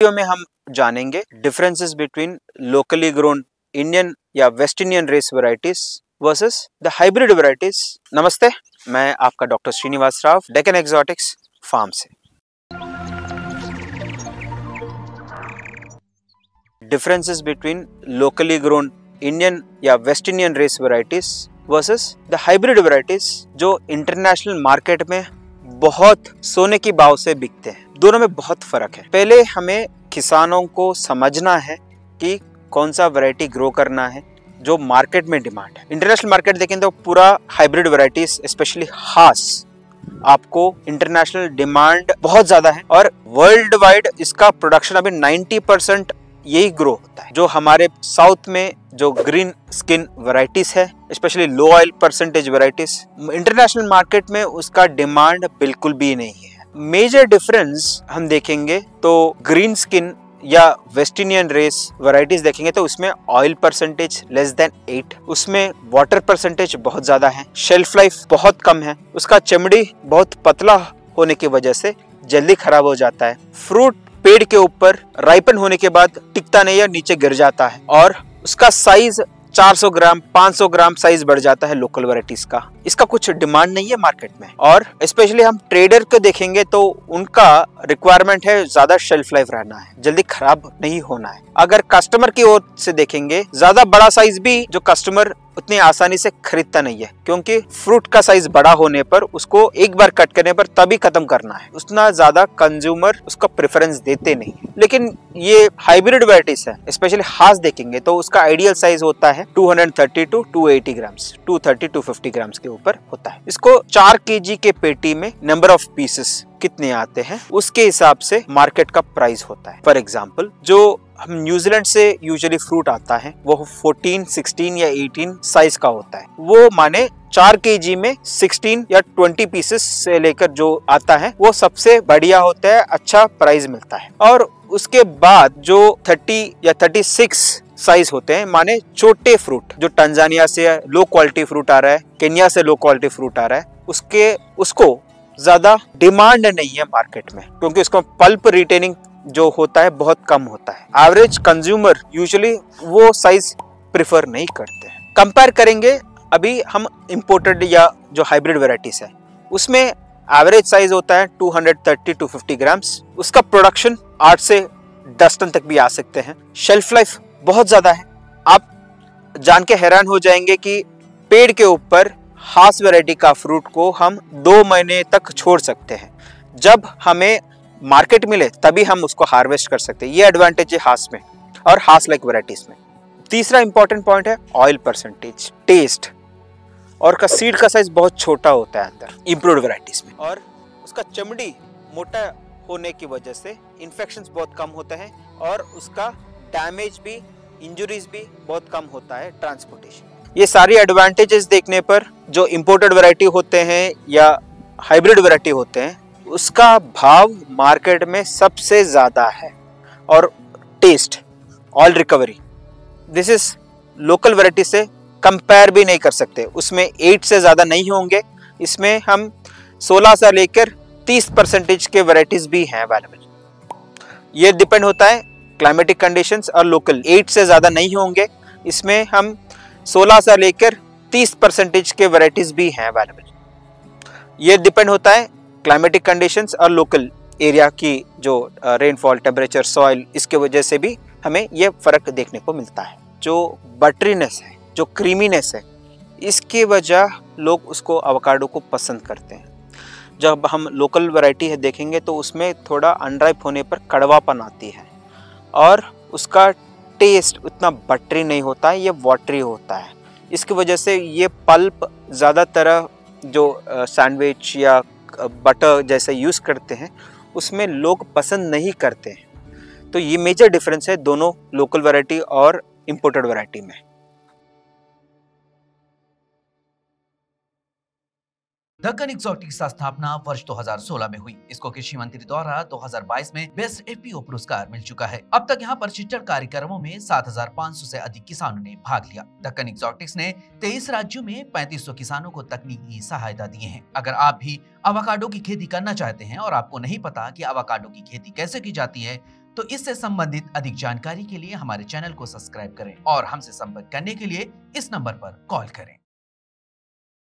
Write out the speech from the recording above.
Video में हम जानेंगे differences between locally grown Indian या West Indian race varieties versus the hybrid varieties. नमस्ते, मैं आपका doctor Srinivas Rao, Deccan Exotics farm से। Differences between locally grown Indian या West Indian race varieties versus the hybrid varieties जो इंटरनेशनल मार्केट में बहुत सोने की भाव से बिकते हैं। दोनों में बहुत फर्क है। पहले हमें किसानों को समझना है कि कौन सा वैरायटी ग्रो करना है जो मार्केट में डिमांड है। इंटरनेशनल मार्केट देखें तो पूरा हाइब्रिड वैरायटीज स्पेशली हास आपको इंटरनेशनल डिमांड बहुत ज्यादा है और वर्ल्ड वाइड इसका प्रोडक्शन अभी 90% यही ग्रो होता है। जो हमारे साउथ में जो ग्रीन स्किन वैरायटीज है, specially low oil percentage varieties, international market में उसका डिमांड बिल्कुल भी नहीं है। मेजर डिफरेंस हम देखेंगे तो ग्रीन स्किन या वेस्ट इंडियन रेस वैरायटीज देखेंगे तो उसमें ऑयल परसेंटेज लेस देन 8, उसमें वाटर परसेंटेज बहुत ज्यादा है, शेल्फ लाइफ बहुत कम है, उसका चमड़ी बहुत पतला होने की वजह से जल्दी खराब हो जाता है, फ्रूट पेड़ के ऊपर राइपन होने के बाद टिकता नहीं है, नीचे गिर जाता है और उसका साइज 400 ग्राम 500 ग्राम साइज बढ़ जाता है लोकल वैरायटीज का। इसका कुछ डिमांड नहीं है मार्केट में और स्पेशली हम ट्रेडर को देखेंगे तो उनका रिक्वायरमेंट है ज्यादा शेल्फ लाइफ रहना है, जल्दी खराब नहीं होना है। अगर कस्टमर की ओर से देखेंगे ज्यादा बड़ा साइज भी जो कस्टमर उतनी आसानी से खरीदता नहीं है, क्योंकि फ्रूट का साइज बड़ा होने पर उसको एक बार कट करने पर तभी खत्म करना है, उतना ज्यादा कंज्यूमर उसका प्रेफरेंस देते नहीं है। लेकिन ये हाइब्रिड वैरायटीज है, स्पेशली हास देखेंगे तो उसका आइडियल साइज होता है 230 टू 280 ग्राम्स, 230 टू 50 ग्राम्स के ऊपर होता है। इसको 4 kg के पेटी में नंबर ऑफ पीसेस कितने आते हैं उसके हिसाब से मार्केट का प्राइस होता है। फॉर एग्जाम्पल जो हम न्यूजीलैंड से यूजुअली फ्रूट आता है वो 14, 16 या 18 साइज का होता है, वो माने 4 kg में 16 या 20 पीसेस से लेकर जो आता है वो सबसे बढ़िया होता है, अच्छा प्राइस मिलता है। और उसके बाद जो 30 या 36 साइज होते हैं, माने छोटे फ्रूट जो टंजानिया से लो क्वालिटी फ्रूट आ रहा है, केन्या से लो क्वालिटी फ्रूट आ रहा है, उसको ज्यादा डिमांड नहीं है मार्केट में, क्योंकि उसका पल्प रिटेनिंग जो होता है बहुत कम होता है। एवरेज कंज्यूमर यूजुअली वो साइज प्रिफर नहीं करते हैं। कंपेयर करेंगे अभी हम इंपोर्टेड या जो हाइब्रिड वैरायटीज है उसमें एवरेज साइज होता है 230 टू 50 ग्राम्स, उसका प्रोडक्शन 8 से 10 टन तक भी आ सकते हैं, शेल्फ लाइफ बहुत ज्यादा है। आप जान के हैरान हो जाएंगे कि पेड़ के ऊपर हास वैरायटी का फ्रूट को हम 2 महीने तक छोड़ सकते हैं, जब हमें मार्केट मिले तभी हम उसको हार्वेस्ट कर सकते हैं। ये एडवांटेज है हास में और हास लाइक वैरायटीज में। तीसरा इंपॉर्टेंट पॉइंट है ऑयल परसेंटेज, टेस्ट, और का सीड का साइज बहुत छोटा होता है अंदर इंप्रूव्ड वैरायटीज में, और उसका चमड़ी मोटा होने की वजह से इन्फेक्शंस बहुत कम होते हैं और उसका डैमेज भी, इंजुरीज भी बहुत कम होता है, ट्रांसपोर्टेशन। ये सारी एडवांटेजेस देखने पर जो इंपोर्टेड वैरायटी होते हैं या हाइब्रिड वैरायटी होते हैं उसका भाव मार्केट में सबसे ज्यादा है। और taste, oil recovery, this is local variety से कंपेयर भी नहीं कर सकते, उसमें 8 से ज्यादा नहीं होंगे। इसमें हम 16 से लेकर 30% के वैरायटीज भी हैं अवेलेबल। ये डिपेंड होता है क्लाइमेटिक कंडीशंस और लोकल। 8 से ज्यादा नहीं होंगे, इसमें हम 16 से लेकर 30% के वैरायटीज भी हैं अवेलेबल। ये डिपेंड होता है क्लाइमेटिक कंडीशंस और लोकल एरिया की जो रेनफॉल, टेम्परेचर, सॉइल, इसके वजह से भी हमें ये फर्क देखने को मिलता है। जो बटरीनेस है, जो क्रीमीनेस है, इसकी वजह लोग उसको एवोकाडो को पसंद करते हैं। जब हम लोकल वैरायटी है देखेंगे तो उसमें थोड़ा अनराइप होने पर कड़वापन आती है और उसका टेस्ट उतना बटरी नहीं होता है, ये वाटरी होता है। इसकी वजह से ये पल्प ज़्यादातर जो सैंडविच या बटर जैसे यूज़ करते हैं उसमें लोग पसंद नहीं करते हैं। तो ये मेजर डिफरेंस है दोनों लोकल वैरायटी और इंपोर्टेड वैरायटी में। डेक्कन एक्सोटिक्स की स्थापना वर्ष 2016 में हुई। इसको कृषि मंत्री द्वारा 2022 में बेस्ट एफपीओ पुरस्कार मिल चुका है। अब तक यहाँ प्रशिक्षण कार्यक्रमों में 7,500 से अधिक किसानों ने भाग लिया। डेक्कन एक्सोटिक्स ने 23 राज्यों में 3500 किसानों को तकनीकी सहायता दी है। अगर आप भी एवोकाडो की खेती करना चाहते हैं और आपको नहीं पता कि एवोकाडो की खेती कैसे की जाती है, तो इससे संबंधित अधिक जानकारी के लिए हमारे चैनल को सब्सक्राइब करें और हमसे संपर्क करने के लिए इस नंबर पर कॉल करें।